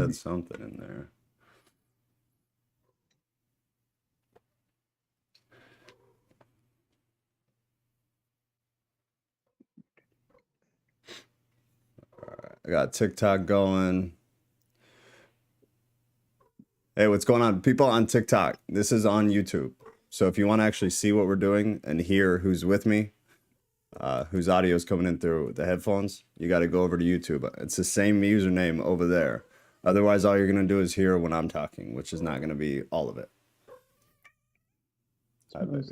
said something in there. All right, I got TikTok going. Hey, what's going on? People on TikTok, this is on YouTube. So if you want to actually see what we're doing and hear who's with me, whose audio is coming in through the headphones, you got to go over to YouTube. It's the same username over there. Otherwise, all you're going to do is hear when I'm talking, which is not going to be all of it. Hi, baby.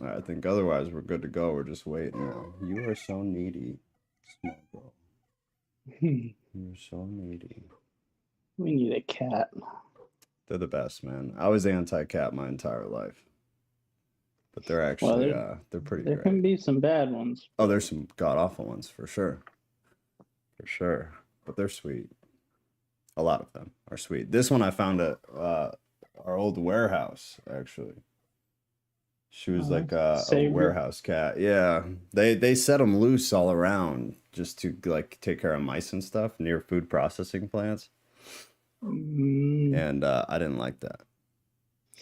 All right, I think otherwise we're good to go. We're just waiting now. You are so needy, small girl. You're so needy. We need a cat. They're the best, man. I was anti-cat my entire life. But they're actually, they're pretty great. There can be some bad ones. Oh, there's some god-awful ones, for sure. For sure. But they're sweet. A lot of them are sweet. This one I found at our old warehouse, actually. She was like a warehouse cat. Yeah. They set them loose all around just to like take care of mice and stuff near food processing plants. And I didn't like that.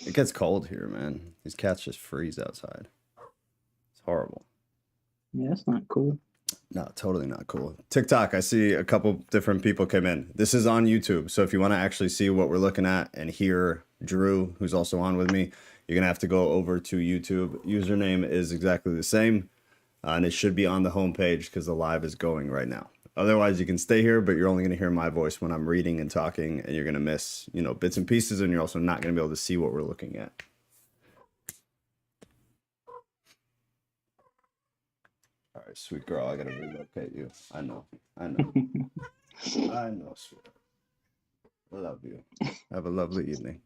It gets cold here, man. These cats just freeze outside. It's horrible. Yeah, that's not cool. No, totally not cool. TikTok, I see a couple different people come in. This is on YouTube. So if you want to actually see what we're looking at and hear Drew, who's also on with me, you're going to have to go over to YouTube. Username is exactly the same. And it should be on the homepage because the live is going right now. Otherwise, you can stay here, but you're only going to hear my voice when I'm reading and talking, and you're going to miss, you know, bits and pieces, and you're also not going to be able to see what we're looking at. All right, sweet girl, I got to relocate you. I know. I know, sweet. I love you. Have a lovely evening.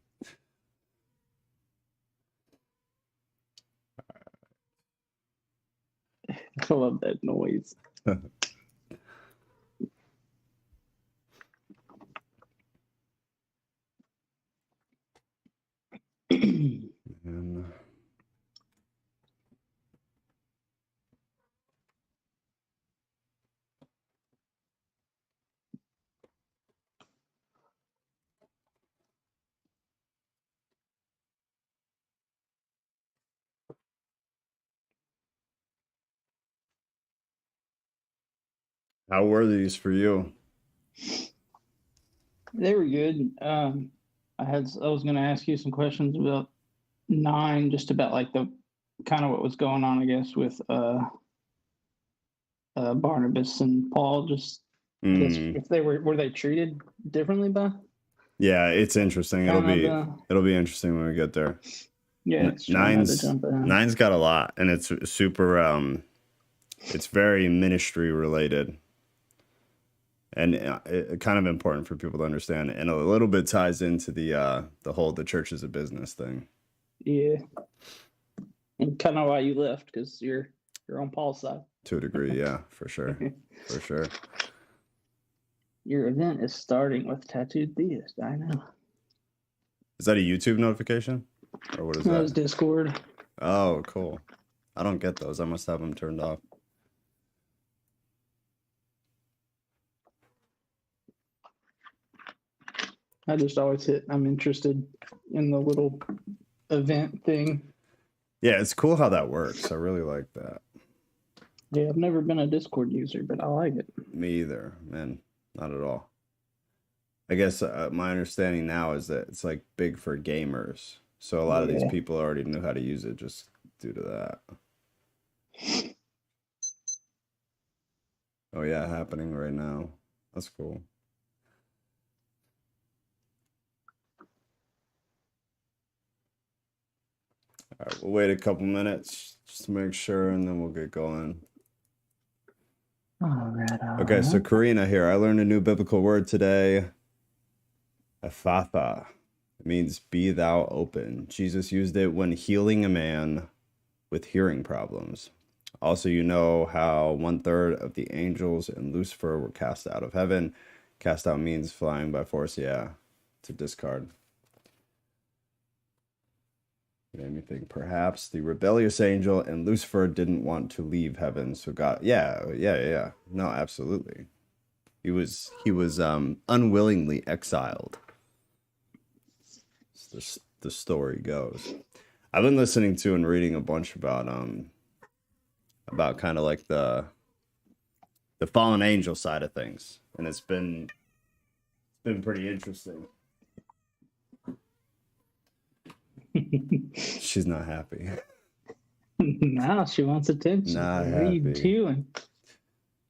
I love that noise. How were these for you? They were good. I was going to ask you some questions about 9, just about like the kind of what was going on, I guess, with Barnabas and Paul. Just I guess if they were they treated differently by? Yeah, it's interesting. It'll be interesting when we get there. Yeah, nine's got a lot, and it's super. It's very ministry related. And it kind of important for people to understand, and a little bit ties into the whole the church is a business thing. Yeah, and kind of why you left, because you're on Paul's side. To a degree, yeah, for sure, for sure. Your event is starting with Tattooed Theist. I know. Is that a YouTube notification, or what is that? That was Discord. Oh, cool. I don't get those. I must have them turned off. I just always hit I'm interested in the little event thing. Yeah, it's cool how that works. I really like that. Yeah, I've never been a Discord user, but I like it. Me either, man. Not at all. I guess my understanding now is that it's like big for gamers. So a lot of these people already knew how to use it just due to that. Oh yeah, happening right now. That's cool. All right, we'll wait a couple minutes just to make sure, and then we'll get going. All right. Okay, so Karina here. I learned a new biblical word today. Ephatha. It means be thou open. Jesus used it when healing a man with hearing problems. Also, you know how 1/3 of the angels and Lucifer were cast out of heaven. Cast out means flying by force. Yeah, to discard. It made me think perhaps the rebellious angel and Lucifer didn't want to leave heaven. So God, yeah. No, absolutely. He was unwillingly exiled. The story goes. I've been listening to and reading a bunch about kind of like the fallen angel side of things, and it's been pretty interesting. She's not happy. No, she wants attention. Not What are you happy. doing?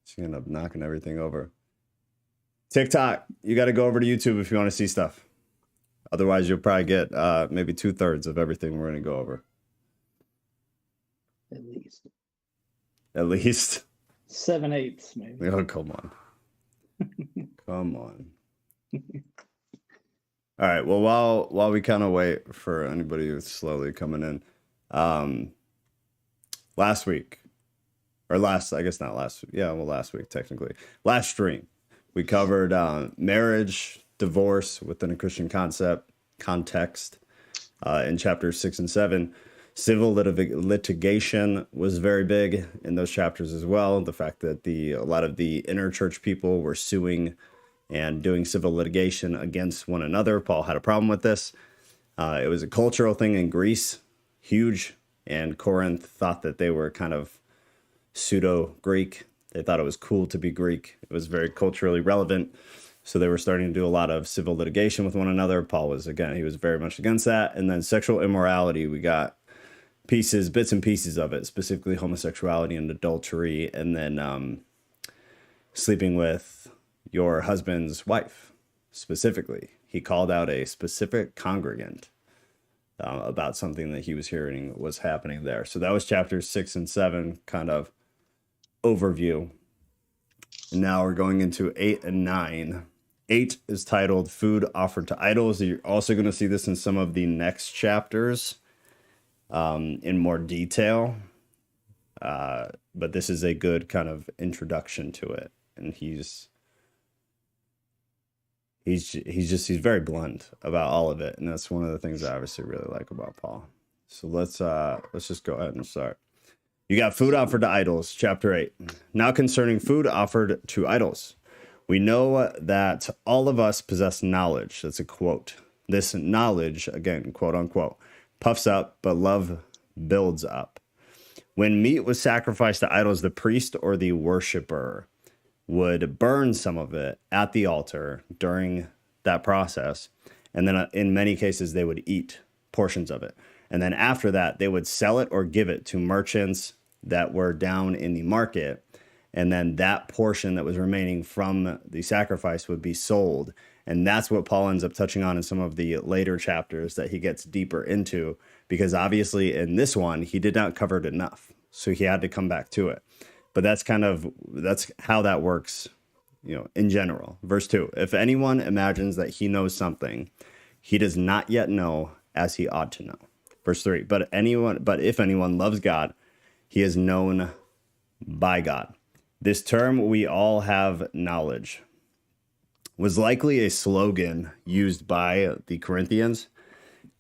She's gonna end up knocking everything over. TikTok, you got to go over to YouTube if you want to see stuff. Otherwise, you'll probably get maybe 2/3 of everything we're gonna go over. At least. At least 7/8, maybe. Oh, come on. Come on. All right. Well, while we kind of wait for anybody who's slowly coming in, last week, or last, I guess not last week. Yeah, well, last week, technically. Last stream, we covered marriage, divorce within a Christian context in chapters 6 and 7. Civil litigation was very big in those chapters as well. The fact that a lot of the inner church people were suing and doing civil litigation against one another. Paul had a problem with this. It was a cultural thing in Greece, huge, and Corinth thought that they were kind of pseudo-Greek. They thought it was cool to be Greek. It was very culturally relevant. So they were starting to do a lot of civil litigation with one another. Paul was, again, he was very much against that. And then sexual immorality, we got bits and pieces of it, specifically homosexuality and adultery, and then sleeping with your husband's wife, specifically. He called out a specific congregant about something that he was hearing was happening there. So that was chapters 6 and 7, kind of overview. And now we're going into 8 and 9. 8 is titled Food Offered to Idols. You're also going to see this in some of the next chapters in more detail. But this is a good kind of introduction to it. And he's very blunt about all of it. And that's one of the things I obviously really like about Paul. So let's just go ahead and start. You got food offered to idols, chapter 8. Now concerning food offered to idols, we know that all of us possess knowledge. That's a quote. This knowledge, again, quote unquote, puffs up, but love builds up. When meat was sacrificed to idols, the priest or the worshiper would burn some of it at the altar during that process. And then in many cases, they would eat portions of it. And then after that, they would sell it or give it to merchants that were down in the market. And then that portion that was remaining from the sacrifice would be sold. And that's what Paul ends up touching on in some of the later chapters that he gets deeper into, because obviously in this one, he did not cover it enough. So he had to come back to it. But that's how that works, in general. Verse 2, if anyone imagines that he knows something, he does not yet know as he ought to know. Verse 3, but if anyone loves God, he is known by God. This term, we all have knowledge, was likely a slogan used by the Corinthians.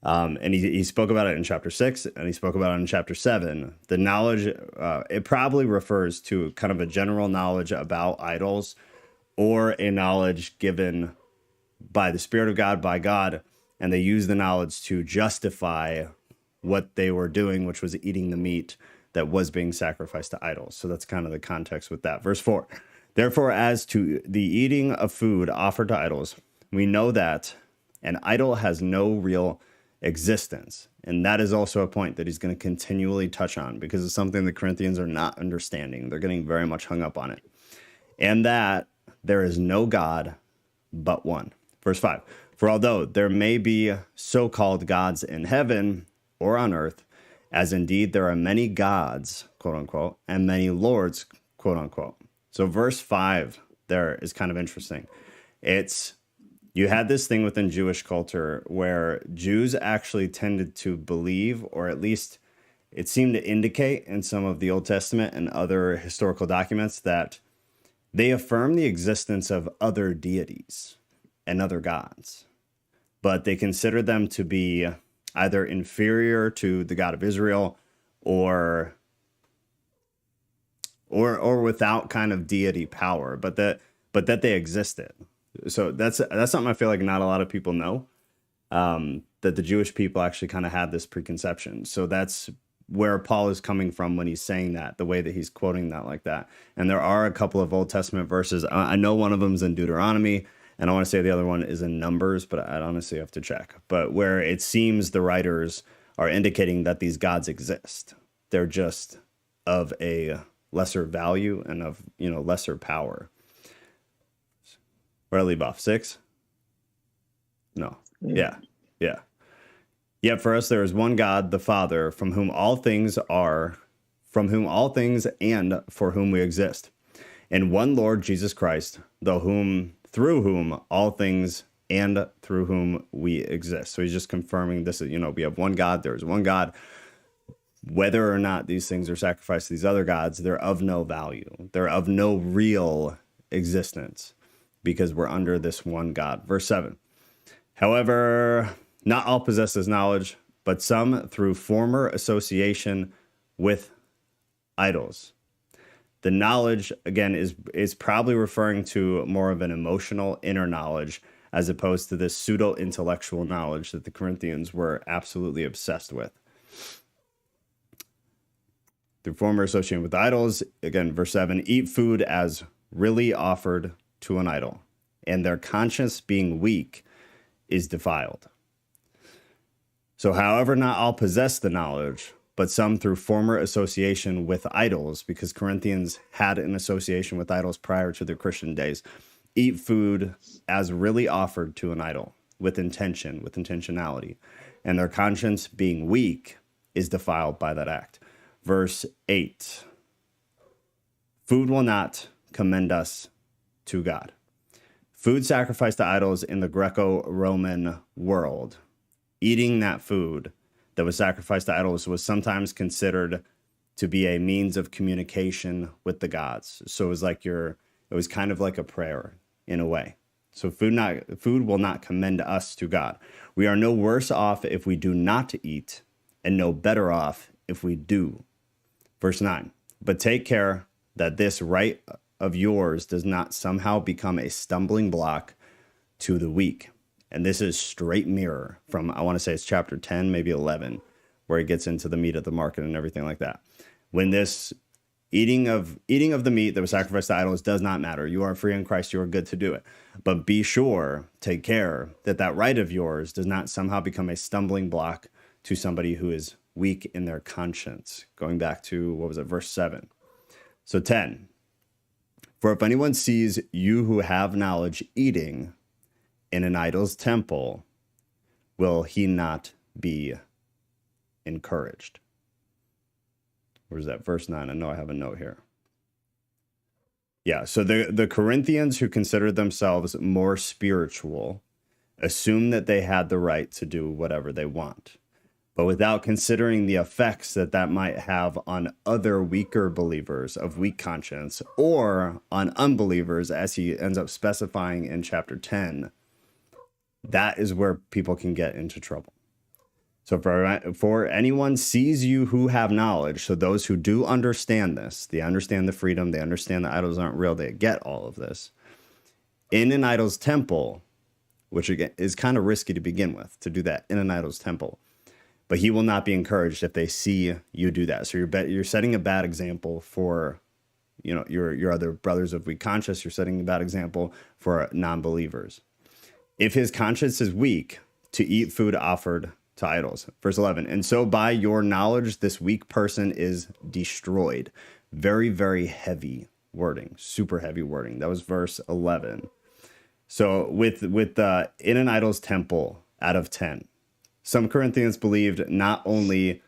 And he spoke about it in chapter 6, and he spoke about it in chapter 7. The knowledge, it probably refers to kind of a general knowledge about idols, or a knowledge given by the Spirit of God, by God, and they use the knowledge to justify what they were doing, which was eating the meat that was being sacrificed to idols. So that's kind of the context with that. Verse 4, therefore, as to the eating of food offered to idols, we know that an idol has no real existence. And that is also a point that he's going to continually touch on, because it's something the Corinthians are not understanding. They're getting very much hung up on it. And that there is no God but one. Verse 5, for although there may be so-called gods in heaven or on earth, as indeed there are many gods, quote unquote, and many lords, quote unquote. So verse 5 there is kind of interesting. You had this thing within Jewish culture where Jews actually tended to believe, or at least it seemed to indicate in some of the Old Testament and other historical documents, that they affirm the existence of other deities and other gods, but they consider them to be either inferior to the God of Israel or without kind of deity power. But but that they existed. So that's something I feel like not a lot of people know, that the Jewish people actually kind of had this preconception. So that's where Paul is coming from when he's saying that, the way that he's quoting that like that. And there are a couple of Old Testament verses. I know one of them is in Deuteronomy, and I want to say the other one is in Numbers, but I'd honestly have to check. But where it seems the writers are indicating that these gods exist. They're just of a lesser value and of, lesser power. Where I leave off? 6? No. Yeah. Yet for us there is one God, the Father, from whom all things and for whom we exist, and one Lord Jesus Christ, through whom all things and through whom we exist. So he's just confirming this is, we have one God, there is one God. Whether or not these things are sacrificed to these other gods, they're of no value. They're of no real existence because we're under this one God. Verse 7. However, not all possess this knowledge, but some through former association with idols. The knowledge, again, is probably referring to more of an emotional inner knowledge as opposed to this pseudo-intellectual knowledge that the Corinthians were absolutely obsessed with. Through former association with idols, again, verse 7, eat food as really offered to an idol, and their conscience being weak is defiled. So, however, not all possess the knowledge, but some through former association with idols, because Corinthians had an association with idols prior to their Christian days, eat food as really offered to an idol, with intention, with intentionality, and their conscience being weak is defiled by that act. Verse 8, food will not commend us to God. Food sacrificed to idols in the Greco-Roman world, eating that food that was sacrificed to idols was sometimes considered to be a means of communication with the gods. So it was kind of like a prayer in a way. So food will not commend us to God. We are no worse off if we do not eat, and no better off if we do. Verse 9, but take care that this right of yours does not somehow become a stumbling block to the weak. And this is straight mirror from, I want to say it's chapter 10, maybe 11, where it gets into the meat of the market and everything like that. When this eating of the meat that was sacrificed to idols does not matter. You are free in Christ. You are good to do it. But be sure, take care that right of yours does not somehow become a stumbling block to somebody who is weak in their conscience. Going back to, verse 7. So 10. For if anyone sees you who have knowledge eating in an idol's temple, will he not be encouraged? Where's that? Verse 9. I know I have a note here. Yeah, so the Corinthians who considered themselves more spiritual assumed that they had the right to do whatever they want, but without considering the effects that might have on other weaker believers of weak conscience or on unbelievers, as he ends up specifying in chapter 10. That is where people can get into trouble. So for anyone sees you who have knowledge, so those who do understand this, they understand the freedom, they understand the idols aren't real, they get all of this, in an idol's temple, which again is kind of risky to begin with, to do that in an idol's temple. But he will not be encouraged if they see you do that. So you're setting a bad example for, your other brothers of weak conscience. You're setting a bad example for non-believers. If his conscience is weak, to eat food offered to idols. Verse 11, and so by your knowledge, this weak person is destroyed. Very, very heavy wording, super heavy wording. That was verse 11. So with in an idol's temple out of 10, some Corinthian believers not only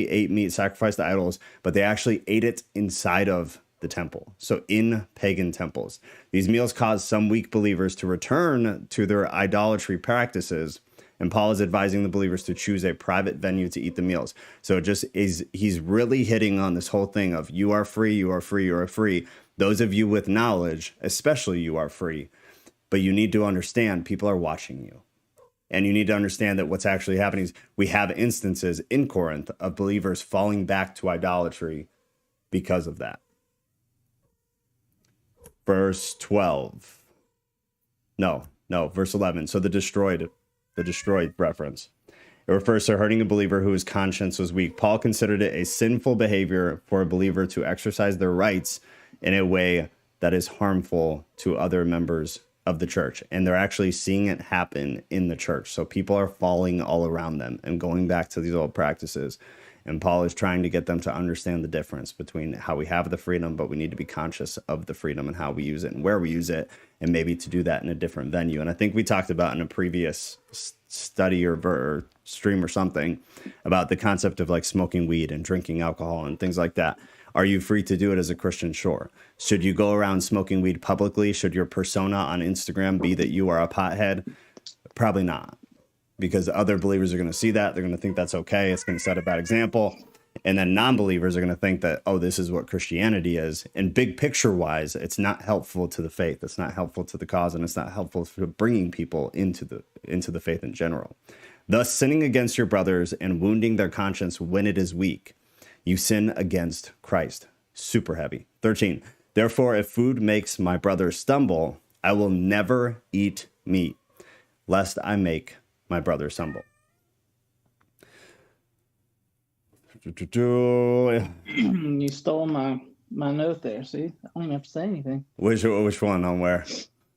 ate meat sacrificed to idols, but they actually ate it inside of the temple. So in pagan temples, these meals caused some weak believers to return to their idolatry practices. And Paul is advising the believers to choose a private venue to eat the meals. So it just is, he's really hitting on this whole thing of you are free, you are free, you are free. Those of you with knowledge, especially you are free. But you need to understand people are watching you. And you need to understand that what's actually happening is we have instances in Corinth of believers falling back to idolatry because of that. verse 12. No, verse 11. So the destroyed reference. It refers to hurting a believer whose conscience was weak. Paul considered it a sinful behavior for a believer to exercise their rights in a way that is harmful to other members of the church. And they're actually seeing it happen in the church. So people are falling all around them and going back to these old practices. And Paul is trying to get them to understand the difference between how we have the freedom, but we need to be conscious of the freedom and how we use it and where we use it, and maybe to do that in a different venue. And I think we talked about in a previous study or stream or something about the concept of like smoking weed and drinking alcohol and things like that. Are you free to do it as a Christian? Sure. Should you go around smoking weed publicly? Should your persona on Instagram be that you are a pothead? Probably not, because other believers are going to see that. They're going to think that's okay. It's going to set a bad example. And then non-believers are going to think that, oh, this is what Christianity is. And big picture wise, it's not helpful to the faith. It's not helpful to the cause, and it's not helpful for bringing people into the faith in general. Thus, sinning against your brothers and wounding their conscience when it is weak, you sin against Christ. Super heavy. 13. Therefore, if food makes my brother stumble, I will never eat meat, lest I make my brother stumble. You stole my note there. See, I don't even have to say anything. Which one on where?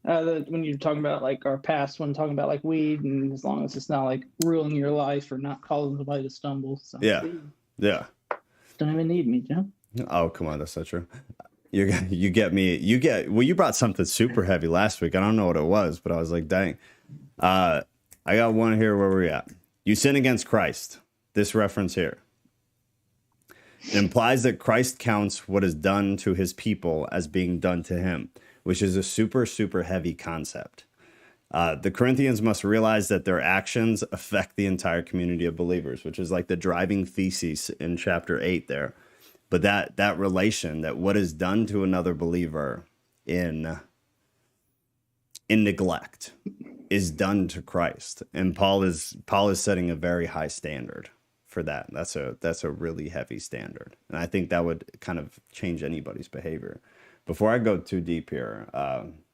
When you're talking about like our past, when talking about like weed, and as long as it's not like ruining your life or not causing somebody to stumble. So, yeah. See, Yeah. don't even need me, Joe. Oh, come on, that's not true. You get me. You brought something super heavy last week. I don't know what it was, but I was like, dang. I got one here where we're at. You sin against Christ. This reference here. It implies that Christ counts what is done to his people as being done to him, which is a super, super heavy concept. The Corinthians must realize that their actions affect the entire community of believers, which is like the driving thesis in chapter 8 there. But that relation, that what is done to another believer in neglect is done to Christ. And Paul is setting a very high standard for that. That's a really heavy standard. And I think that would kind of change anybody's behavior. Before I go too deep here,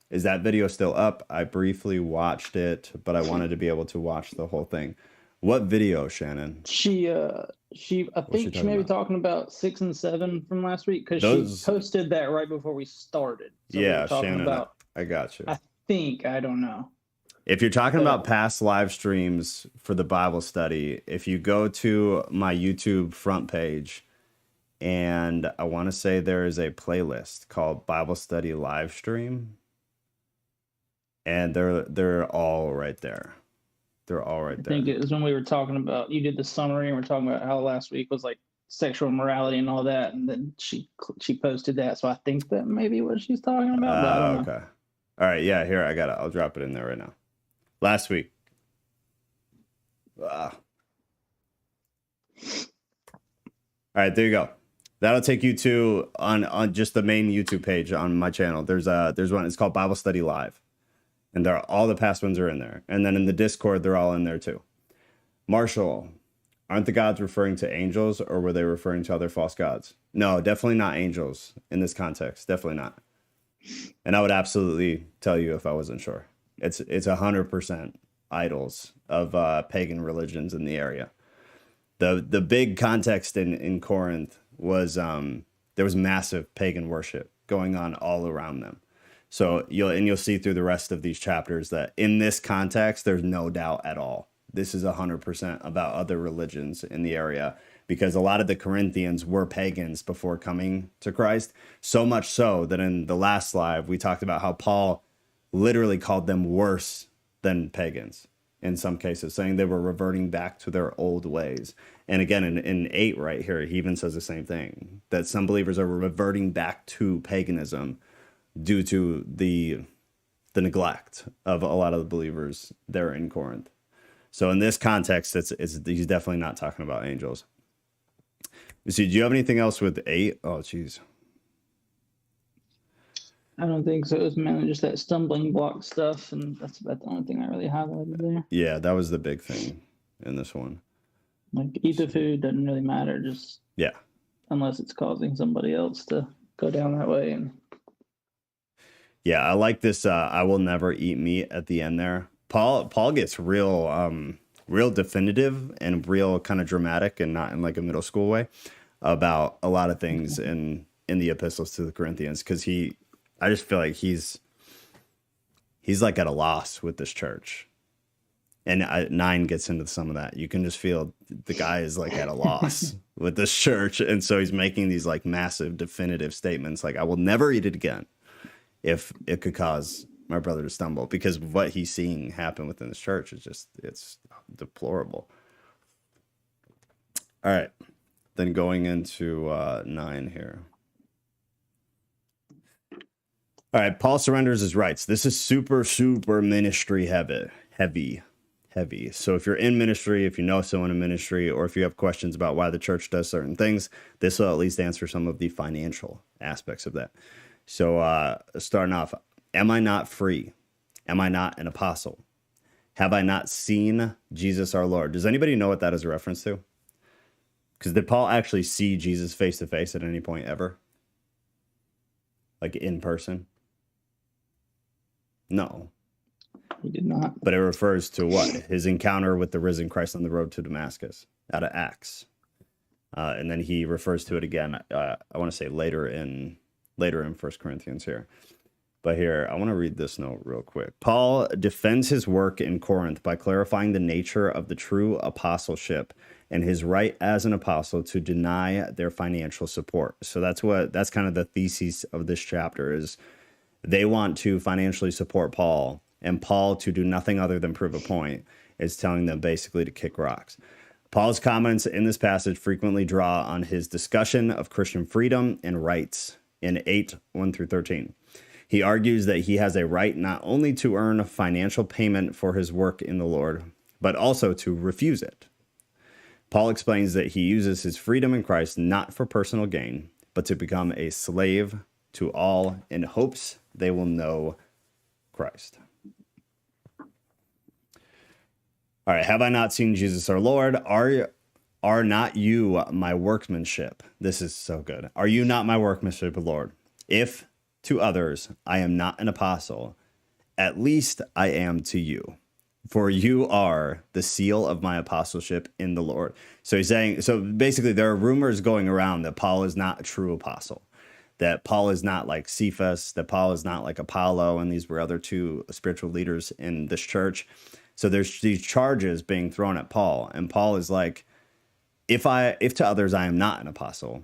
is that video still up? I briefly watched it, but I wanted to be able to watch the whole thing. What video, Shannon? I think she may be talking about 6 and 7 from last week, because she posted that right before we started. So yeah, we Shannon, I got you. I don't know. If you're talking about past live streams for the Bible study, if you go to my YouTube front page, and I want to say there is a playlist called Bible Study Live Stream, and they're all right there. They're all right there. I think it was when we were talking about, you did the summary, and we're talking about how last week was like sexual morality and all that, and then she posted that. So I think that may be what she's talking about. But I don't know. Okay. All right. Yeah, here, I got it. I'll drop it in there right now. Last week. All right, there you go. That'll take you to on just the main YouTube page on my channel. There's one. It's called Bible Study Live, and all the past ones are in there. And then in the Discord, they're all in there too. Marshall, aren't the gods referring to angels, or were they referring to other false gods? No, definitely not angels in this context. Definitely not. And I would absolutely tell you if I wasn't sure. It's 100% idols of pagan religions in the area. The big context in Corinth was there was massive pagan worship going on all around them. So you'll see through the rest of these chapters that in this context, there's no doubt at all. This is 100% about other religions in the area, because a lot of the Corinthians were pagans before coming to Christ. So much so that in the last live, we talked about how Paul literally called them worse than pagans in some cases, saying they were reverting back to their old ways. And again, in 8 right here, he even says the same thing, that some believers are reverting back to paganism due to the neglect of a lot of the believers there in Corinth. So in this context, he's definitely not talking about angels. You see, do you have anything else with 8? Oh, geez. I don't think so. It was mainly just that stumbling block stuff, and that's about the only thing I really highlighted there. Yeah, that was the big thing in this one. Like, eat the food, doesn't really matter, just unless it's causing somebody else to go down that way. And Yeah, I like this. I will never eat meat at the end there. Paul gets real definitive and real kind of dramatic, and not in like a middle school way, about a lot of things in the epistles to the Corinthians, because I just feel like he's like at a loss with this church. And 9 gets into some of that. You can just feel the guy is like at a loss with this church. And so he's making these like massive definitive statements like, I will never eat it again if it could cause my brother to stumble, because what he's seeing happen within this church is just, it's deplorable. All right. Then going into 9 here. All right. Paul surrenders his rights. This is super ministry heavy. So if you're in ministry, if you know someone in ministry, or if you have questions about why the church does certain things, this will at least answer some of the financial aspects of that. So starting off, am I not free? Am I not an apostle? Have I not seen Jesus our Lord? Does anybody know what that is a reference to? Because did Paul actually see Jesus face to face at any point ever? Like in person? No. He did not. But it refers to what? His encounter with the risen Christ on the road to Damascus out of Acts. And then he refers to it again, I want to say later in 1 Corinthians here. But here, I want to read this note real quick. Paul defends his work in Corinth by clarifying the nature of the true apostleship and his right as an apostle to deny their financial support. So that's kind of the thesis of this chapter, is they want to financially support Paul, and Paul, to do nothing other than prove a point, is telling them basically to kick rocks. Paul's comments in this passage frequently draw on his discussion of Christian freedom and rights in 8:1-13. He argues that he has a right not only to earn financial payment for his work in the Lord, but also to refuse it. Paul explains that he uses his freedom in Christ not for personal gain, but to become a slave to all in hopes they will know Christ. All right, have I not seen Jesus our Lord? Are not you my workmanship? This is so good. Are you not my workmanship, Lord? If to others I am not an apostle, at least I am to you. For you are the seal of my apostleship in the Lord. So he's saying, so basically there are rumors going around that Paul is not a true apostle, that Paul is not like Cephas, that Paul is not like Apollo, and these were other two spiritual leaders in this church. So there's these charges being thrown at Paul, and Paul is like, if to others I am not an apostle,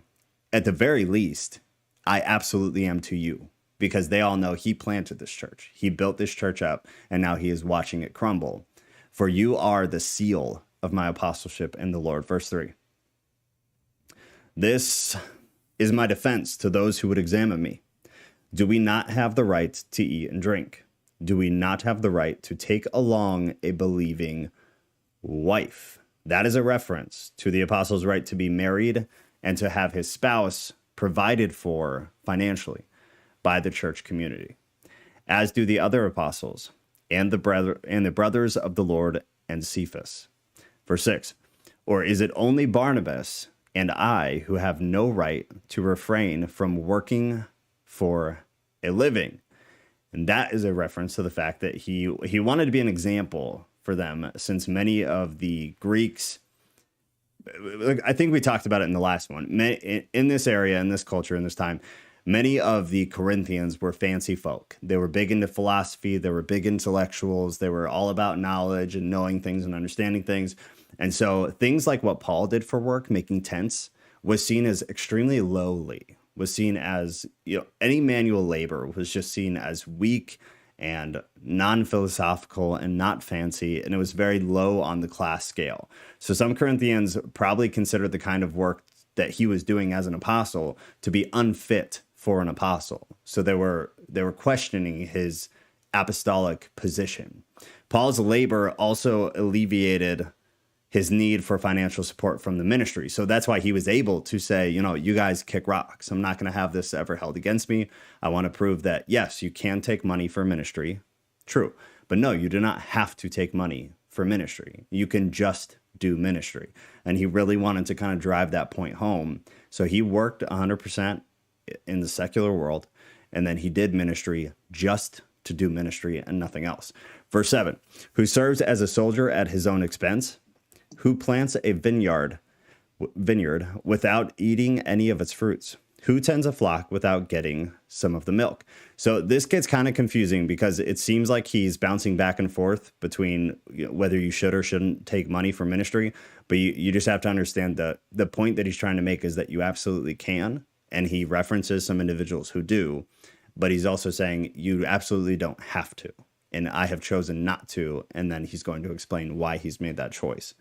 at the very least, I absolutely am to you, because they all know he planted this church. He built this church up, and now he is watching it crumble. For you are the seal of my apostleship in the Lord. Verse 3. This is my defense to those who would examine me. Do we not have the right to eat and drink? Do we not have the right to take along a believing wife? That is a reference to the apostle's right to be married and to have his spouse provided for financially by the church community, as do the other apostles and the brothers of the Lord and Cephas. Verse 6, or is it only Barnabas and I who have no right to refrain from working for a living? And that is a reference to the fact that he wanted to be an example for them, since many of the Greeks, I think we talked about it in the last one, in this area, in this culture, in this time, many of the Corinthians were fancy folk. They were big into philosophy. They were big intellectuals. They were all about knowledge and knowing things and understanding things. And so things like what Paul did for work, making tents, was seen as extremely lowly, was seen as, any manual labor was just seen as weak and non-philosophical and not fancy, and it was very low on the class scale. So some Corinthians probably considered the kind of work that he was doing as an apostle to be unfit for an apostle. So they were questioning his apostolic position. Paul's labor also alleviated his need for financial support from the ministry. So that's why he was able to say, you guys kick rocks. I'm not going to have this ever held against me. I want to prove that, yes, you can take money for ministry. True. But no, you do not have to take money for ministry. You can just do ministry. And he really wanted to kind of drive that point home. So he worked 100% in the secular world. And then he did ministry just to do ministry and nothing else. Verse 7, who serves as a soldier at his own expense, who plants a vineyard without eating any of its fruits, who tends a flock without getting some of the milk. So this gets kind of confusing because it seems like he's bouncing back and forth between whether you should or shouldn't take money for ministry. But you just have to understand the point that he's trying to make is that you absolutely can. And he references some individuals who do, but he's also saying you absolutely don't have to. And I have chosen not to. And then he's going to explain why he's made that choice.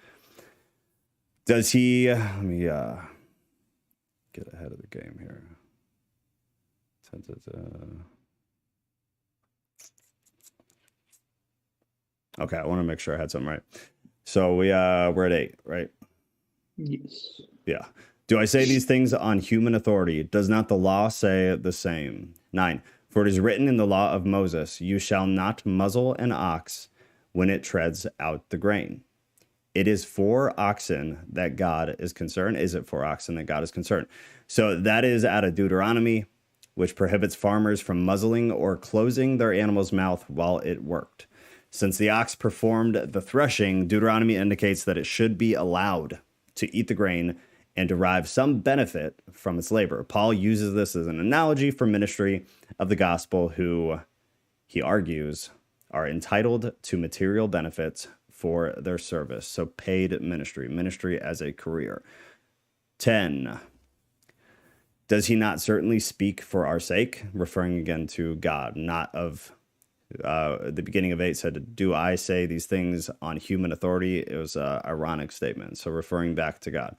Does he, let me get ahead of the game here. Okay, I want to make sure I had something right. So we're at 8, right? Yes. Yeah. Do I say these things on human authority? Does not the law say the same? 9. For it is written in the law of Moses, you shall not muzzle an ox when it treads out the grain. It is for oxen that God is concerned. Is it for oxen that God is concerned? So that is out of Deuteronomy, which prohibits farmers from muzzling or closing their animal's mouth while it worked. Since the ox performed the threshing, Deuteronomy indicates that it should be allowed to eat the grain and derive some benefit from its labor. Paul uses this as an analogy for ministry of the gospel, who, he argues, are entitled to material benefits for their service. So paid ministry as a career. 10. Does he not certainly speak for our sake? Referring again to God, not of the beginning of 8 said, do I say these things on human authority? It was an ironic statement. So referring back to God.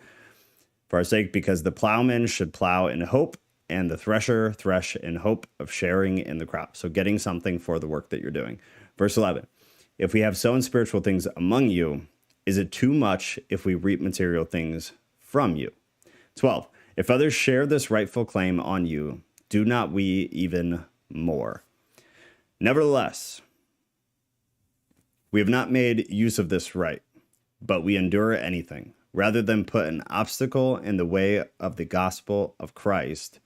For our sake, because the plowman should plow in hope, and the thresher thresh in hope of sharing in the crop. So getting something for the work that you're doing. Verse 11. If we have sown spiritual things among you, is it too much if we reap material things from you? 12. If others share this rightful claim on you, do not we even more? Nevertheless, we have not made use of this right, but we endure anything, rather than put an obstacle in the way of the gospel of Christ.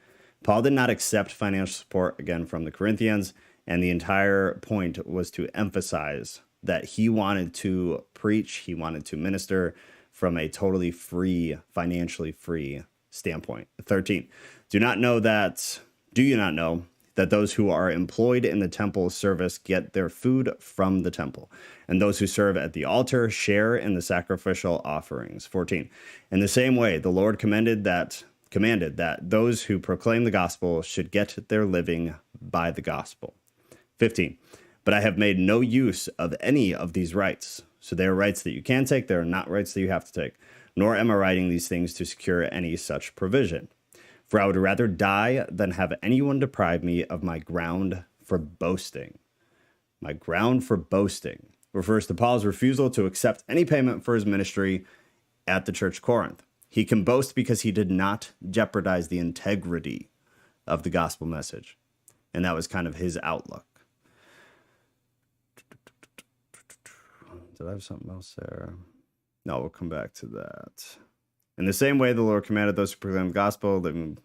Paul did not accept financial support again from the Corinthians, and the entire point was to emphasize that he wanted to preach, he wanted to minister from a totally free, financially free standpoint. 13. Do you not know that those who are employed in the temple service get their food from the temple, and those who serve at the altar share in the sacrificial offerings? 14. In the same way, the Lord commanded that those who proclaim the gospel should get their living by the gospel. 15. But I have made no use of any of these rights. So they are rights that you can take. They are not rights that you have to take. Nor am I writing these things to secure any such provision. For I would rather die than have anyone deprive me of my ground for boasting. My ground for boasting refers to Paul's refusal to accept any payment for his ministry at the church of Corinth. He can boast because he did not jeopardize the integrity of the gospel message. And that was kind of his outlook. Did I have something else there? No, we'll come back to that. In the same way, the Lord commanded those who proclaim the gospel. Then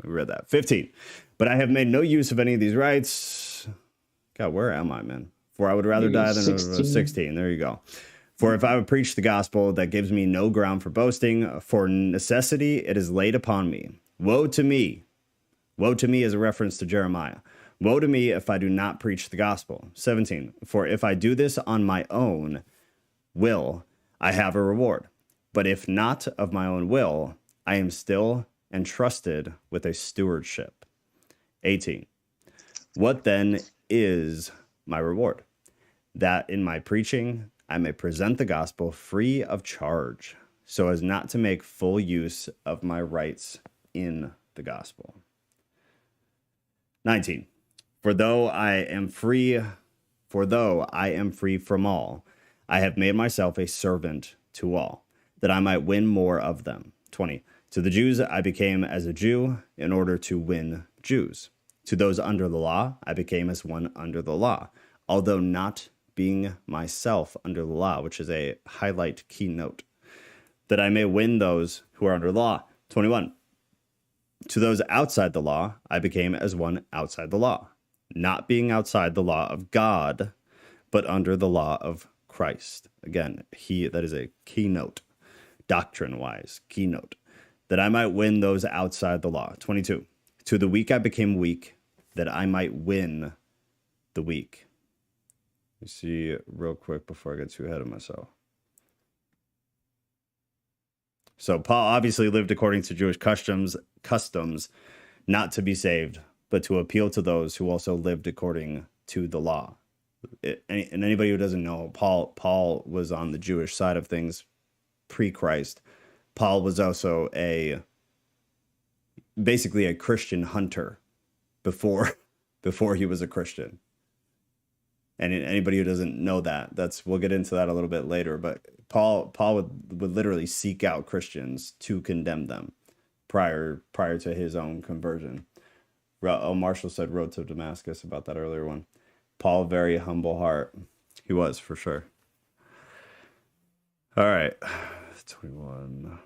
we read that. 15. But I have made no use of any of these rights. God, where am I, man? For I would rather die than 16. There you go. For if I would preach the gospel, that gives me no ground for boasting. For necessity, it is laid upon me. Woe to me. Woe to me is a reference to Jeremiah. Woe to me if I do not preach the gospel. 17. For if I do this on my own will, I have a reward. But if not of my own will, I am still entrusted with a stewardship. 18. What then is my reward? That in my preaching I may present the gospel free of charge, so as not to make full use of my rights in the gospel. 19. For though I am free from all, I have made myself a servant to all, that I might win more of them. 20. To the Jews I became as a Jew in order to win Jews. To those under the law I became as one under the law, although not being myself under the law, which is a highlight keynote, that I may win those who are under law. 21. To those outside the law, I became as one outside the law, not being outside the law of God, but under the law of Christ. Again, that is a keynote, doctrine-wise, keynote, that I might win those outside the law. 22. To the weak I became weak, that I might win the weak. Let me see real quick before I get too ahead of myself. So Paul obviously lived according to Jewish customs, not to be saved, but to appeal to those who also lived according to the law. And anybody who doesn't know, Paul was on the Jewish side of things pre-Christ. Paul was also basically a Christian hunter before he was a Christian. And anybody who doesn't know that, we'll get into that a little bit later. But Paul would literally seek out Christians to condemn them prior to his own conversion. Marshall said road to Damascus about that earlier one. Paul, very humble heart. He was, for sure. All right. 21.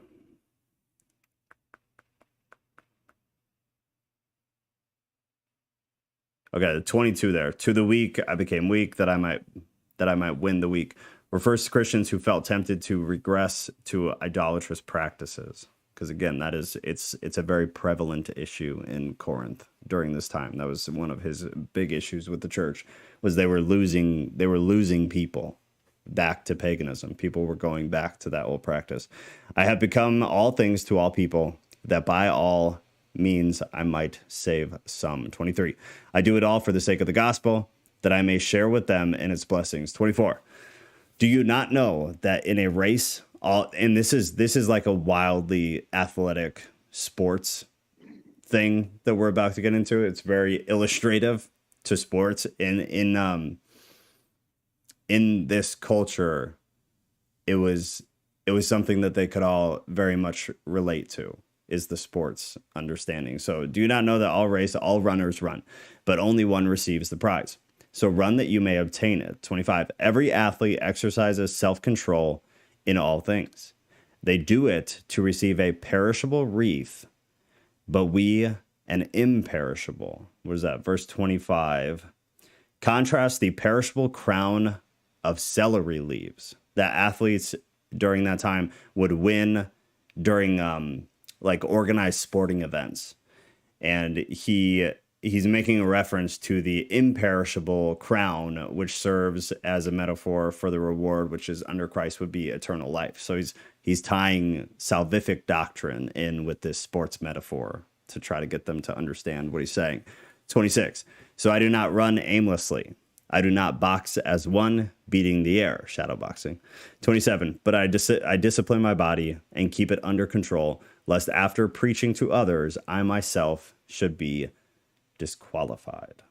Okay, 22 there. To the weak I became weak, that I might win the weak. Refers to Christians who felt tempted to regress to idolatrous practices. Because again, it's a very prevalent issue in Corinth during this time. That was one of his big issues with the church, was they were losing people back to paganism. People were going back to that old practice. I have become all things to all people, that by all means I might save some. 23. I do it all for the sake of the gospel, that I may share with them in its blessings. 24. Do you not know that in a race, and this is like a wildly athletic sports thing that we're about to get into. It's very illustrative to sports. In this culture, it was something that they could all very much relate to, is the sports understanding. So do you not know that all runners run, but only one receives the prize? So run that you may obtain it. 25. Every athlete exercises self-control in all things. They do it to receive a perishable wreath, but we an imperishable. What is that? Verse 25. Contrast the perishable crown of celery leaves that athletes during that time would win during like organized sporting events. And he's making a reference to the imperishable crown, which serves as a metaphor for the reward, which is under Christ would be eternal life. So he's tying salvific doctrine in with this sports metaphor to try to get them to understand what he's saying. 26. So I do not run aimlessly. I do not box as one, beating the air, shadow boxing. 27. But I discipline my body and keep it under control, lest after preaching to others, I myself should be disqualified.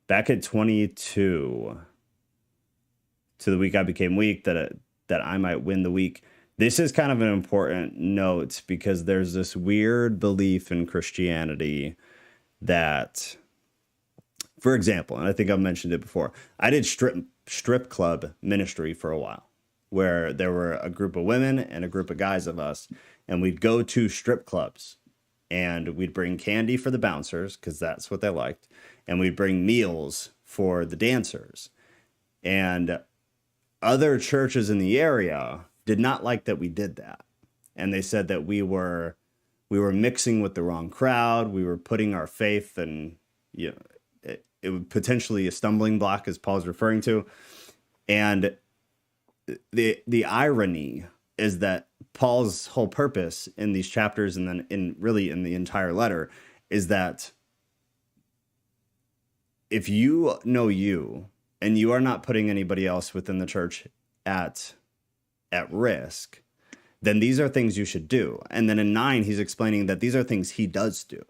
Back at 22. To the weak I became weak, that I might win the weak. This is kind of an important note, because there's this weird belief in Christianity that, for example, and I think I've mentioned it before, I did strip club ministry for a while, where there were a group of women and a group of guys of us, and we'd go to strip clubs, and we'd bring candy for the bouncers, because that's what they liked, and we'd bring meals for the dancers. And other churches in the area did not like that we did that, and they said that we were mixing with the wrong crowd. We were putting our faith in, it was potentially a stumbling block, as Paul's referring to. And the irony is that Paul's whole purpose in these chapters, and then in the entire letter, is that if you know you, and you are not putting anybody else within the church at risk, then these are things you should do. And then in 9, he's explaining that these are things he does do.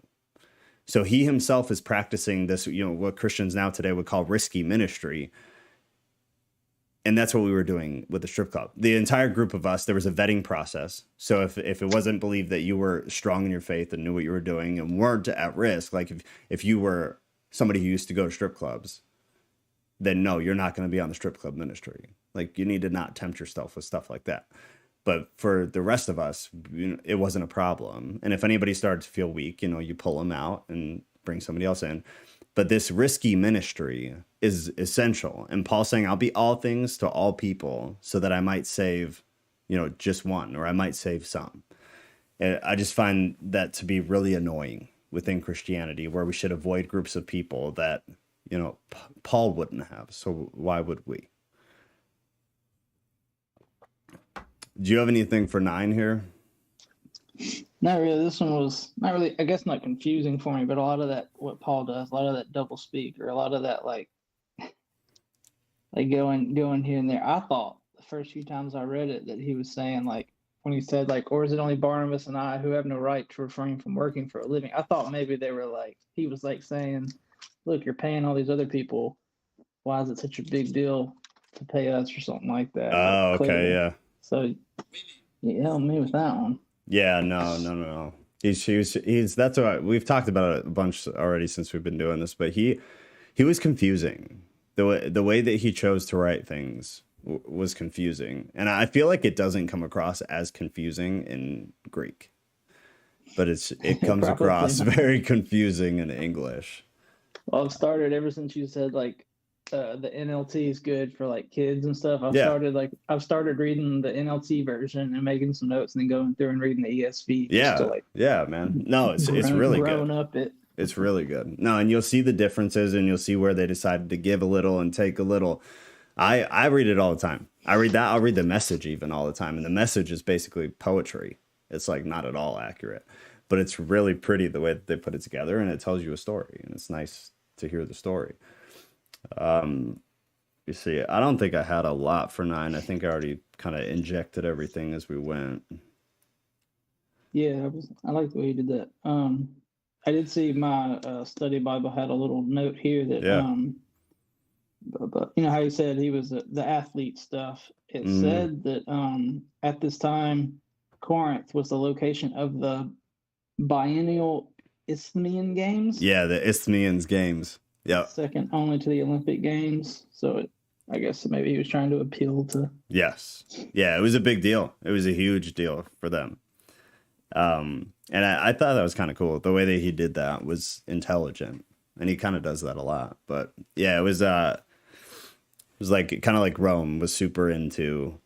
So he himself is practicing this, what Christians now today would call risky ministry. And that's what we were doing with the strip club. The entire group of us, there was a vetting process. So if it wasn't believed that you were strong in your faith and knew what you were doing and weren't at risk, like if you were somebody who used to go to strip clubs, then no, you're not going to be on the strip club ministry. Like, you need to not tempt yourself with stuff like that. But for the rest of us, it wasn't a problem. And if anybody started to feel weak, you pull them out and bring somebody else in. But this risky ministry is essential. And Paul's saying, I'll be all things to all people so that I might save, just one, or I might save some. And I just find that to be really annoying within Christianity, where we should avoid groups of people that, Paul wouldn't have. So why would we? Do you have anything for 9 here? Not really. This one was not really, I guess, not confusing for me, but a lot of that, what Paul does, a lot of that double speak, or a lot of that, like going here and there. I thought the first few times I read it that he was saying, like, when he said, like, or is it only Barnabas and I who have no right to refrain from working for a living? I thought maybe they were like, he was like saying, look, you're paying all these other people. Why is it such a big deal to pay us, or something like that? Oh, okay, yeah. So you help me with that one. Yeah, no. He's that's what we've talked about it a bunch already since we've been doing this, but he was confusing. The way that he chose to write things was confusing. And I feel like it doesn't come across as confusing in Greek. But it comes across very confusing in English. Well, I've started ever since you said, like, the NLT is good for, like, kids and stuff. I've started reading the NLT version and making some notes, and then going through and reading the ESV. Yeah, man. No, it's really good. It's really good. No, and you'll see the differences, and you'll see where they decided to give a little and take a little. I read it all the time. I read that. I'll read the Message even all the time, and the Message is basically poetry. It's like not at all accurate, but it's really pretty the way that they put it together, and it tells you a story, and it's nice to hear the story. You see, I don't think I had a lot for 9. I think I already kind of injected everything as we went. Yeah, I like the way you did that. I did see my study Bible had a little note here that but you know how he said he was the athlete stuff. It said that at this time Corinth was the location of the biennial Isthmian Games. Yeah, the Isthmians Games. Yeah. Second only to the Olympic Games. So I guess maybe he was trying to appeal to. Yes. Yeah, it was a big deal. It was a huge deal for them. And I thought that was kind of cool. The way that he did that was intelligent, and he kind of does that a lot. But yeah, it was like kind of like Rome was super into,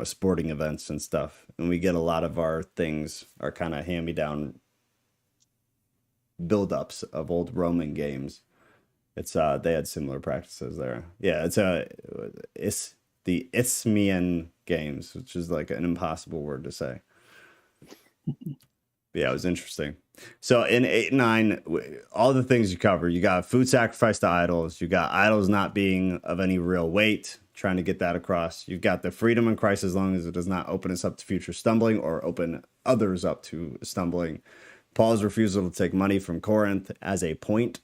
sporting events and stuff. And we get a lot of our things are kind of hand-me-down build-ups of old Roman games. It's they had similar practices there. Yeah, it's the Isthmian Games, which is like an impossible word to say. Yeah, it was interesting. So in 8 and 9, all the things you cover, you got food sacrifice to idols, you got idols not being of any real weight, trying to get that across. You've got the freedom in Christ as long as it does not open us up to future stumbling or open others up to stumbling. Paul's refusal to take money from Corinth as a point,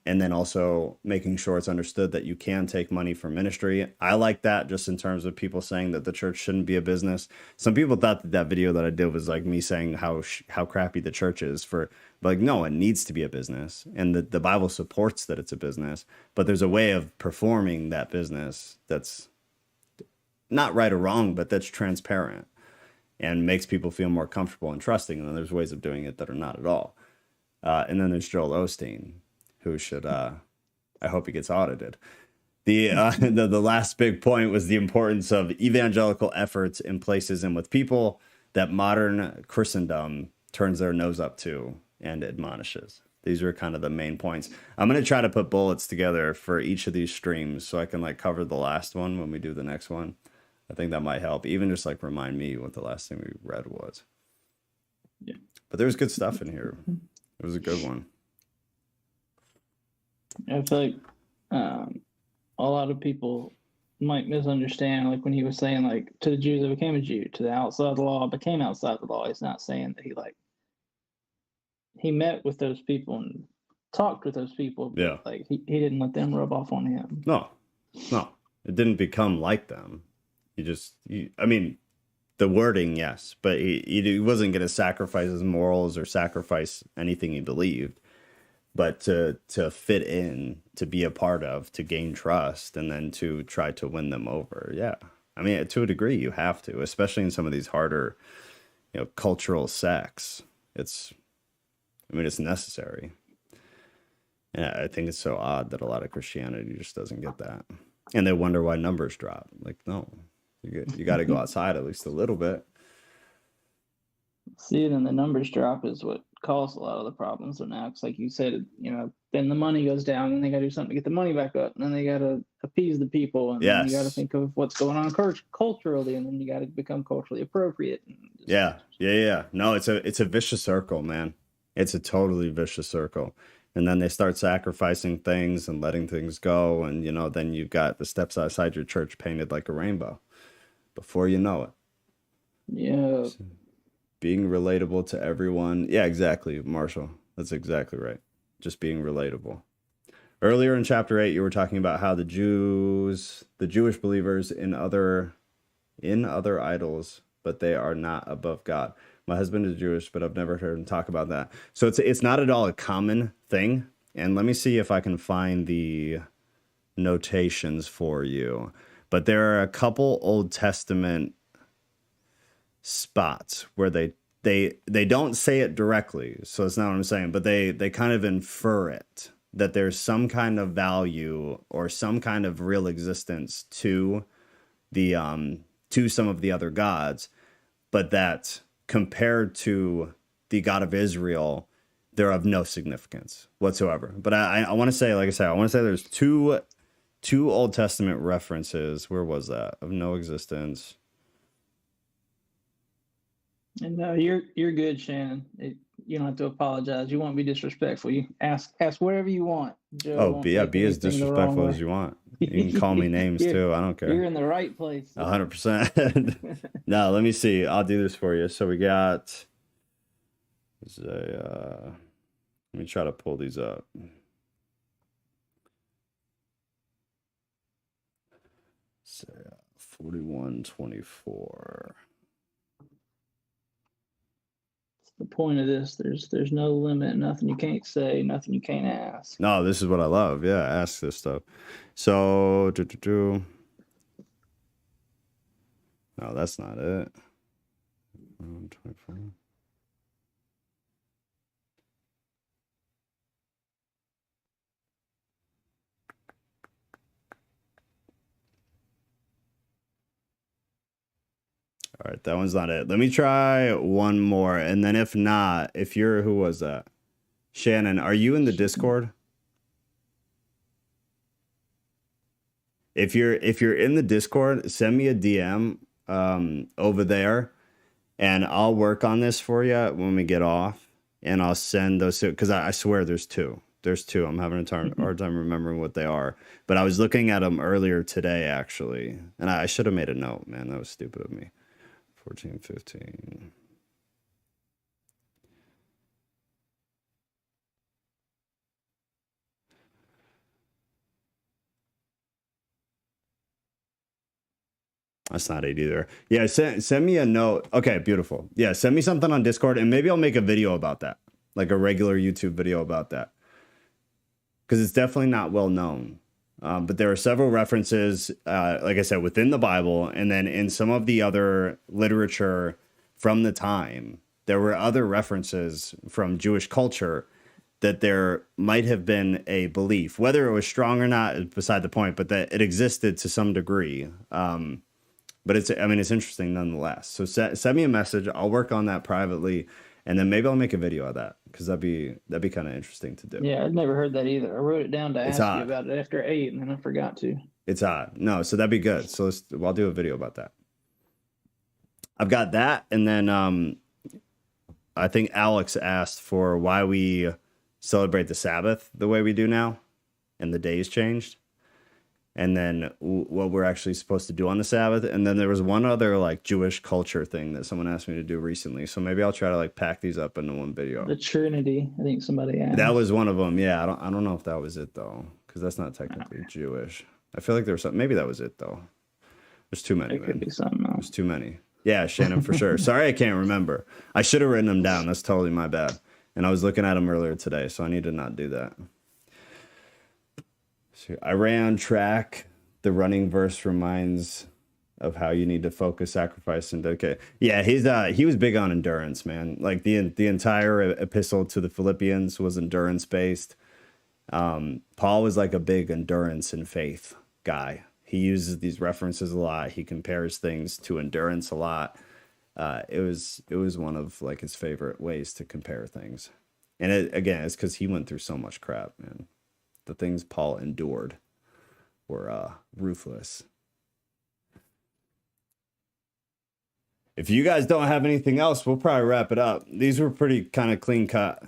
and then also making sure it's understood that you can take money for ministry. I like that, just in terms of people saying that the church shouldn't be a business. Some people thought that video that I did was like me saying how crappy the church is but like, no, it needs to be a business. And the Bible supports that it's a business, but there's a way of performing that business that's not right or wrong, but that's transparent and makes people feel more comfortable and trusting. And then there's ways of doing it that are not at all. And then there's Joel Osteen, who should, I hope he gets audited. The last big point was the importance of evangelical efforts in places and with people that modern Christendom turns their nose up to and admonishes. These were kind of the main points. I'm going to try to put bullets together for each of these streams so I can like cover the last one when we do the next one. I think that might help. Even just like remind me what the last thing we read was. Yeah. But there was good stuff in here. It was a good one. I feel like a lot of people might misunderstand, like when he was saying, like, to the Jews I became a Jew, to the outside of the law I became outside the law. He's not saying that he met with those people and talked with those people, but yeah, like he didn't let them rub off on him. No, it didn't become like them. I mean, the wording, yes, but he wasn't going to sacrifice his morals or sacrifice anything he believed. But to fit in, to be a part of, to gain trust, and then to try to win them over. Yeah, I mean, to a degree, you have to, especially in some of these harder, cultural sects. It's necessary. And I think it's so odd that a lot of Christianity just doesn't get that. And they wonder why numbers drop. Like, no, you got to go outside at least a little bit. See, then the numbers drop is what caused a lot of the problems now. Because, like you said, then the money goes down, and they got to do something to get the money back up, and then they got to appease the people, and then you got to think of what's going on culturally, and then you got to become culturally appropriate. Yeah. No, it's a vicious circle, man. It's a totally vicious circle. And then they start sacrificing things and letting things go, and then you've got the steps outside your church painted like a rainbow. Before you know it. Yeah. So, being relatable to everyone. Yeah, exactly, Marshall. That's exactly right. Just being relatable. Earlier in chapter 8, you were talking about how the Jewish believers in other idols, but they are not above God. My husband is Jewish, but I've never heard him talk about that. So it's not at all a common thing. And let me see if I can find the notations for you. But there are a couple Old Testament spots where they don't say it directly, so that's not what I'm saying, but they kind of infer it, that there's some kind of value or some kind of real existence to the to some of the other gods, but that compared to the God of Israel, they're of no significance whatsoever. But I want to say, like I said, I want to say there's two Old Testament references. Where was that? Of no existence. And no, you're good, Shannon. You don't have to apologize. You won't be disrespectful. You ask whatever you want. Joe be as disrespectful as you want. You can call me names too. I don't care. You're in the right place. 100%. No, let me see. I'll do this for you. So we got. Let me try to pull these up. So 41:24. The point of this, there's no limit, nothing you can't say, nothing you can't ask. No, this is what I love. Yeah, ask this stuff. So no, that's not it. 24. All right, that one's not it. Let me try one more, and then if not, who was that? Shannon, are you in the Discord? If you're in the Discord, send me a DM over there, and I'll work on this for you when we get off, and I'll send those two, because I swear there's two. There's two. I'm having a hard time remembering what they are, but I was looking at them earlier today, actually, and I should have made a note, man. That was stupid of me. 14, 15. That's not it either. Yeah, send me a note. Okay, beautiful. Yeah, send me something on Discord, and maybe I'll make a video about that, like a regular YouTube video about that, because it's definitely not well known. But there are several references, like I said, within the Bible, and then in some of the other literature from the time, there were other references from Jewish culture that there might have been a belief, whether it was strong or not is beside the point, but that it existed to some degree. But it's interesting nonetheless. So send me a message. I'll work on that privately, and then maybe I'll make a video of that, because that'd be kind of interesting to do. Yeah, I'd never heard that either. I wrote it down to ask you about it after 8, and then I forgot to. It's odd. No, so that'd be good. So I'll do a video about that. I've got that, and then I think Alex asked for why we celebrate the Sabbath the way we do now, and the days changed, and then what we're actually supposed to do on the Sabbath. And then there was one other like Jewish culture thing that someone asked me to do recently. So maybe I'll try to like pack these up into one video. The Trinity, I think somebody asked. That was one of them. Yeah, I don't know if that was it though, because that's not technically Jewish. I feel like there was something. Maybe that was it though. There's too many. It could be something else. There's too many. Yeah, Shannon, for sure. Sorry, I can't remember. I should have written them down. That's totally my bad. And I was looking at them earlier today, so I need to not do that. So I ran track. The running verse reminds of how you need to focus, sacrifice, and dedicate. Yeah, he was big on endurance, man. Like the entire epistle to the Philippians was endurance based. Paul was like a big endurance and faith guy. He uses these references a lot. He compares things to endurance a lot. It was one of like his favorite ways to compare things. And it's because he went through so much crap, man. The things Paul endured were ruthless. If you guys don't have anything else, we'll probably wrap it up. These were pretty kind of clean cut.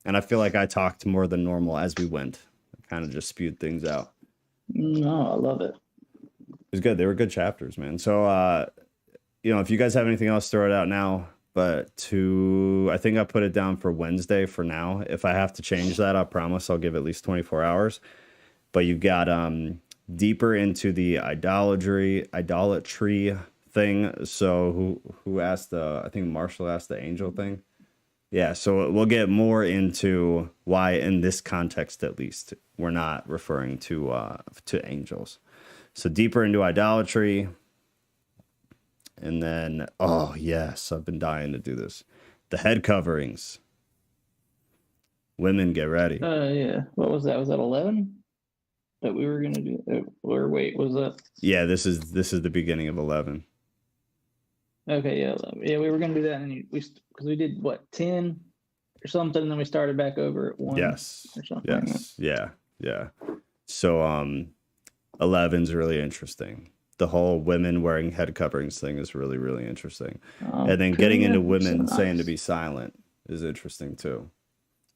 And I feel like I talked more than normal as we went. I kind of just spewed things out. No, I love it. It was good. They were good chapters, man. So, if you guys have anything else, throw it out now. But I think I put it down for Wednesday for now. If I have to change that, I promise I'll give at least 24 hours. But you've got deeper into the idolatry thing. So who asked I think Marshall asked the angel thing. Yeah, so we'll get more into why in this context at least we're not referring to angels. So deeper into idolatry. And then, oh yes, I've been dying to do this. The head coverings. Women, get ready. Yeah. What was that? Was that 11 that we were gonna do? Or wait, was that? Yeah, this is the beginning of 11. Okay, yeah, 11. Yeah, we were gonna do that, and because we did what 10 or something, and then we started back over at 1. Yes. Or something. Yes. Yeah. So 11's really interesting. The whole women wearing head coverings thing is really, really interesting. And then getting into women saying to be silent is interesting too.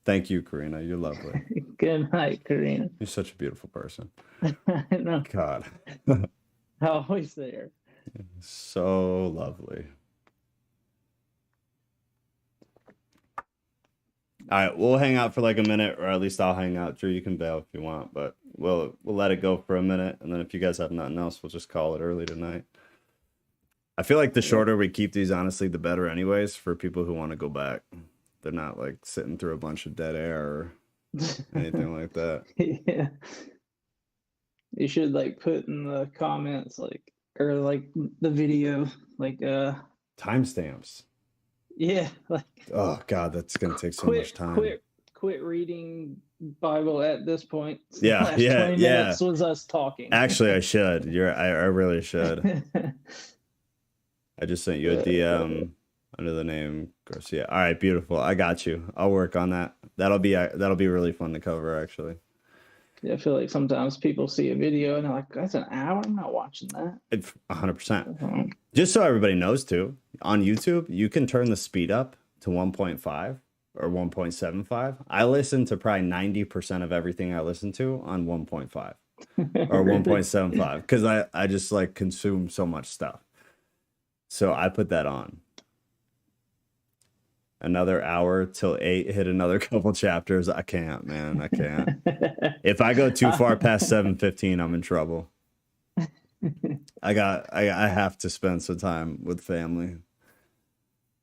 Thank you, Karina. You're lovely. Good night, Karina. You're such a beautiful person. I know. God. Always there. So lovely. All right, we'll hang out for like a minute, or at least I'll hang out. Drew, you can bail if you want, but we'll let it go for a minute, and then if you guys have nothing else, we'll just call it early tonight. I feel like the shorter we keep these, honestly, the better anyways, for people who want to go back. They're not like sitting through a bunch of dead air or anything like that. Yeah. You should like put in the comments or the video Timestamps. Yeah, oh god, that's gonna take so much time. Quit reading Bible at this point. Yeah, last 20 minutes was us talking. Actually, I should. I really should. I just sent you a DM under the name Garcia. All right, beautiful. I got you. I'll work on that. That'll be really fun to cover, actually. Yeah, I feel like sometimes people see a video and they're like, "That's an hour. I'm not watching that." 100%. Just so everybody knows too, on YouTube, you can turn the speed up to 1.5 or 1.75. I listen to probably 90% of everything I listen to on 1.5 or 1.75 because I just like consume so much stuff. So I put that on. Another hour till 8, hit another couple chapters. I can't, man. I can't. If I go too far past 7:15, I'm in trouble. I have to spend some time with family.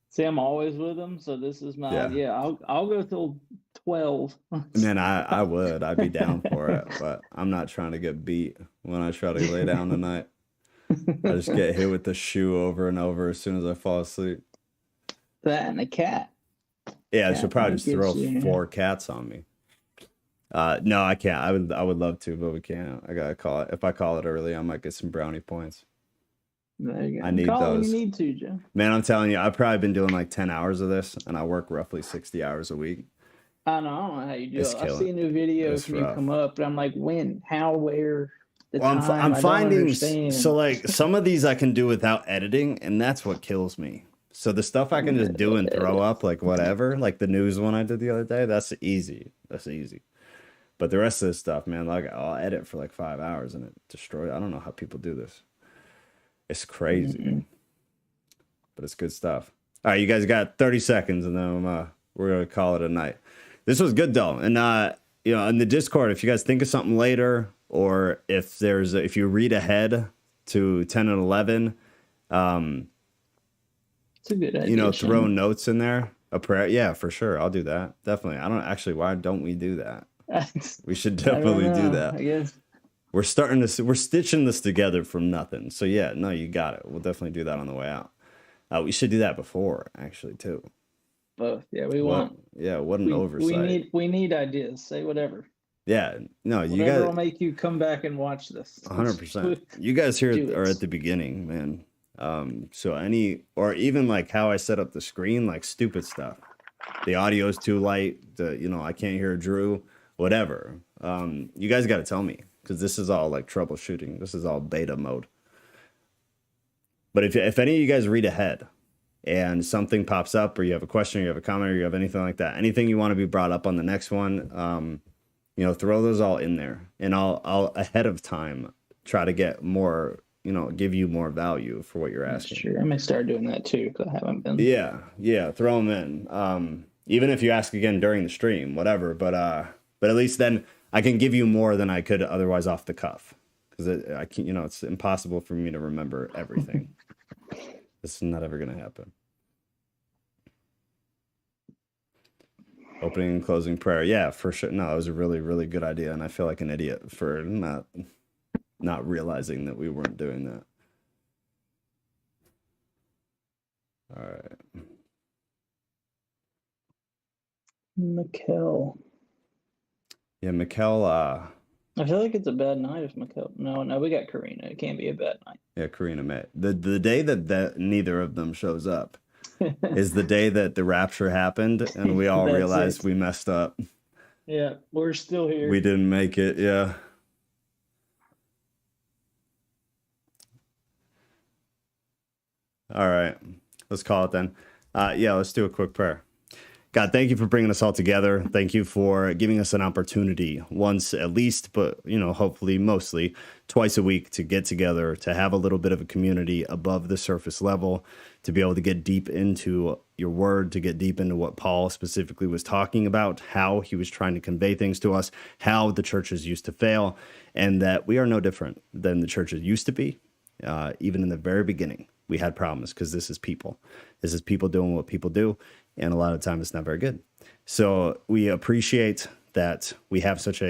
See, I'm always with them, so this is my I'll go till 12. Man, I'd be down for it, but I'm not trying to get beat when I try to lay down tonight. I just get hit with the shoe over and over as soon as I fall asleep. That and a cat. Yeah, I should probably just throw 4 cats on me. No, I can't. I would love to, but we can't. I gotta call it. If I call it early, I might get some brownie points. There you go. I need those. You need to, Joe. Man, I'm telling you, I've probably been doing like 10 hours of this, and I work roughly 60 hours a week. I don't know how you do it. I see new videos when you come up, but I'm like, when, how, where? I'm finding so like some of these I can do without editing, and that's what kills me. So the stuff I can just do and throw up, like whatever, like the news one I did the other day, that's easy. But the rest of this stuff, man, like I'll edit for like 5 hours and it destroys. I don't know how people do this. It's crazy, but it's good stuff. All right, you guys got 30 seconds, and then we're gonna call it a night. This was good though, and in the Discord, if you guys think of something later, or if you read ahead to 10 and 11, it's a good idea. Throw notes in there, a prayer. Yeah, for sure, I'll do that. Definitely. I don't actually. Why don't we do that? We should definitely do that. I guess we're stitching this together from nothing. So yeah, no, you got it. We'll definitely do that on the way out. We should do that before, actually, too. Both. Yeah, we want. Yeah, what an oversight. We need ideas. Say whatever. Yeah, no, you Whatever guys will make you come back and watch this. 100%. You guys here are at the beginning, man. So or even like how I set up the screen, like stupid stuff. The audio's too light. I can't hear Drew. Whatever. You guys got to tell me, because this is all like troubleshooting. This is all beta mode. But if any of you guys read ahead and something pops up, or you have a question, or you have a comment, or you have anything like that, anything you want to be brought up on the next one, throw those all in there, and I'll ahead of time try to get more, give you more value for what you're asking. Sure, I may start doing that too, because I haven't been. Yeah, throw them in. Even if you ask again during the stream, whatever. But at least then I can give you more than I could otherwise off the cuff, because I can't. It's impossible for me to remember everything. This is not ever gonna happen. Opening and closing prayer. Yeah, for sure. No, it was a really, really good idea. And I feel like an idiot for not realizing that we weren't doing that. All right. Mikkel. Yeah, Mikkel. I feel like it's a bad night if Mikkel. No, we got Karina. It can't be a bad night. Yeah, Karina May. The day that neither of them shows up is the day that the rapture happened, and we all realized we messed up. Yeah, we're still here. We didn't make it. Yeah. All right, let's call it then. Let's do a quick prayer. God, thank you for bringing us all together. Thank you for giving us an opportunity once at least, but hopefully mostly twice a week, to get together, to have a little bit of a community above the surface level, to be able to get deep into your word, to get deep into what Paul specifically was talking about, how he was trying to convey things to us, how the churches used to fail, and that we are no different than the churches used to be. Even in the very beginning, we had problems because this is people. This is people doing what people do. And a lot of the time it's not very good. So we appreciate that we have such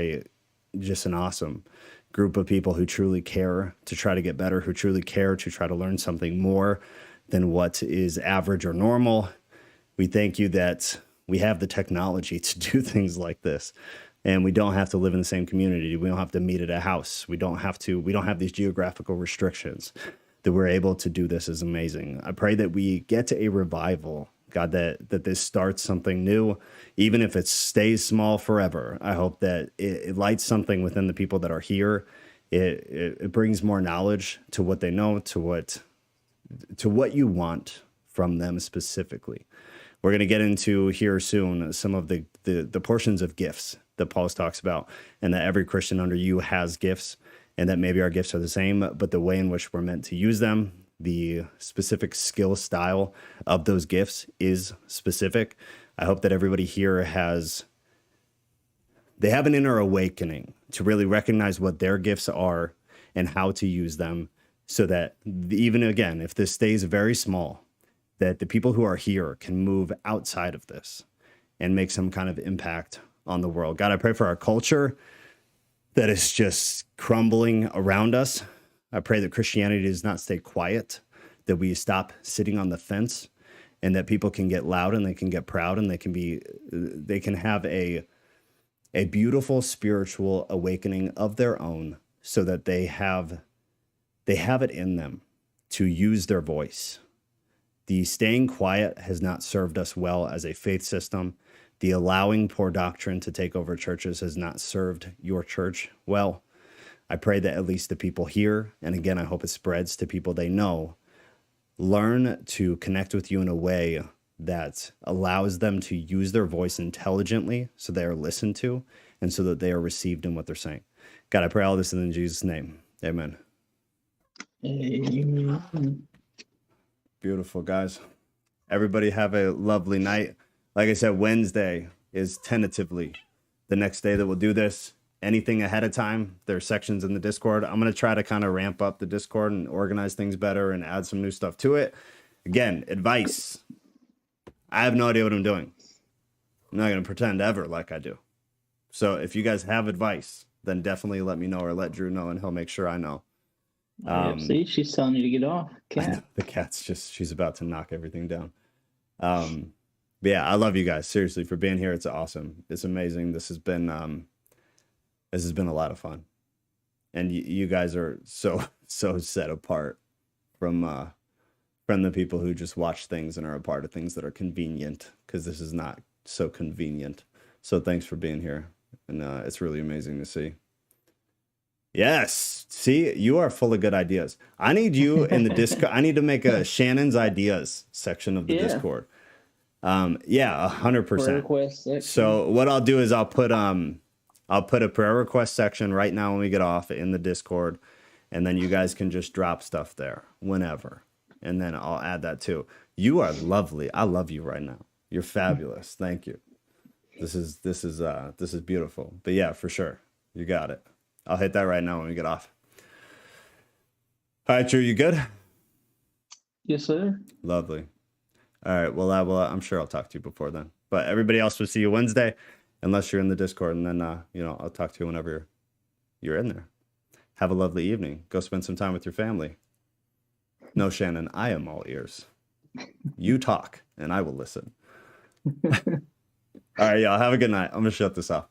just an awesome group of people who truly care to try to get better, who truly care to try to learn something more than what is average or normal. We thank you that we have the technology to do things like this. And we don't have to live in the same community. We don't have to meet at a house. We don't have these geographical restrictions. That we're able to do this is amazing. I pray that we get to a revival, God, that this starts something new, even if it stays small forever. I hope that it lights something within the people that are here. It brings more knowledge to what they know, to what you want from them specifically. We're going to get into here soon some of the portions of gifts that Paul talks about, and that every Christian under you has gifts, and that maybe our gifts are the same, but the way in which we're meant to use them, the specific skill style of those gifts is specific. I hope that everybody here have an inner awakening to really recognize what their gifts are and how to use them, so that even again, if this stays very small, that the people who are here can move outside of this and make some kind of impact on the world. God, I pray for our culture that is just crumbling around us. I pray that Christianity does not stay quiet, that we stop sitting on the fence, and that people can get loud and they can get proud, and they can have a beautiful spiritual awakening of their own, so that they have it in them to use their voice. The staying quiet has not served us well as a faith system. The allowing poor doctrine to take over churches has not served your church well. I pray that at least the people here, and again, I hope it spreads to people they know, learn to connect with you in a way that allows them to use their voice intelligently, so they are listened to, and so that they are received in what they're saying. God, I pray all this in Jesus' name. Amen. Amen. Beautiful, guys. Everybody have a lovely night. Like I said, Wednesday is tentatively the next day that we'll do this. Anything ahead of time, there are sections in the Discord. I'm going to try to kind of ramp up the Discord and organize things better and add some new stuff to it. Again, advice. I have no idea what I'm doing. I'm not going to pretend ever like I do. So if you guys have advice then definitely let me know or let Drew know, and he'll make sure I know. See, she's telling you to get off. Cat. The cat's she's about to knock everything down. But yeah, I love you guys seriously for being here. It's awesome. It's amazing. This has been a lot of fun, and you guys are so set apart from the people who just watch things and are a part of things that are convenient, because this is not so convenient. So thanks for being here, and it's really amazing to see. Yes. See, you are full of good ideas. I need you in the Discord. I need to make a Shannon's ideas section of the Discord. 100%. So what I'll do is I'll put a prayer request section right now when we get off in the Discord, and then you guys can just drop stuff there whenever. And then I'll add that too. You are lovely. I love you right now. You're fabulous. Thank you. This is beautiful. But yeah, for sure. You got it. I'll hit that right now when we get off. All right, Drew, you good? Yes, sir. Lovely. All right. Well, I'm sure I'll talk to you before then. But everybody else will see you Wednesday, unless you're in the Discord, and then I'll talk to you whenever you're in there. Have a lovely evening. Go spend some time with your family. No, Shannon, I am all ears. You talk, and I will listen. All right, y'all. Have a good night. I'm gonna shut this off.